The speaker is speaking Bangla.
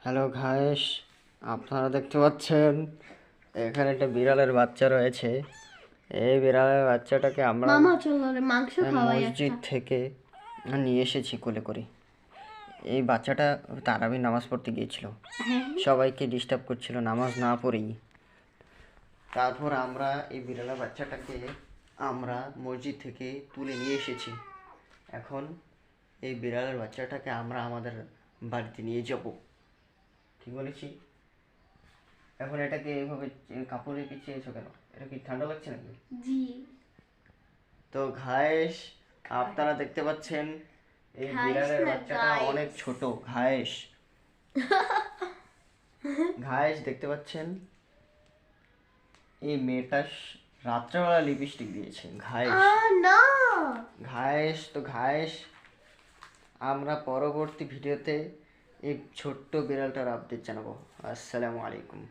হ্যালো ঘায়েস, আপনারা দেখতে পাচ্ছেন এখানে একটা বিড়ালের বাচ্চা রয়েছে। এই বিড়ালের বাচ্চাটাকে আমরা মামা চলো রে মাংস খাওয়াই মসজিদ একটা। থেকে নিয়ে এসেছি কোলে করে। এই বাচ্চাটা তারাবি নামাজ পড়তে গিয়েছিল, সবাইকে ডিস্টার্ব করছিল নামাজ না পড়েই। তারপর আমরা এই বিড়ালের বাচ্চাটাকে আমরা মসজিদ থেকে তুলে নিয়ে এসেছি। এখন এই বিড়ালের বাচ্চাটাকে আমরা আমাদের বাড়িতে নিয়ে যাব। ঠিক বলেছি? এখন এটাকে এইভাবে কাপড়ে পিছিয়েছো কেন? এটা কি ঠান্ডা লাগছে নাকি? জি। তো ঘায়েস, আপনারা দেখতে পাচ্ছেন এই বিড়ালের বাচ্চাটা অনেক ছোট। ঘায়েস ঘায়েস দেখতে পাচ্ছেন এই মেয়েটা রাত্রেবেলা লিপস্টিক দিয়েছে। ঘায়েস না ঘায়েস তো ঘায়েস, আমরা পরবর্তী ভিডিওতে এই ছোট্ট বিড়ালটার আপডেট জানাবো। আসসালামু আলাইকুম।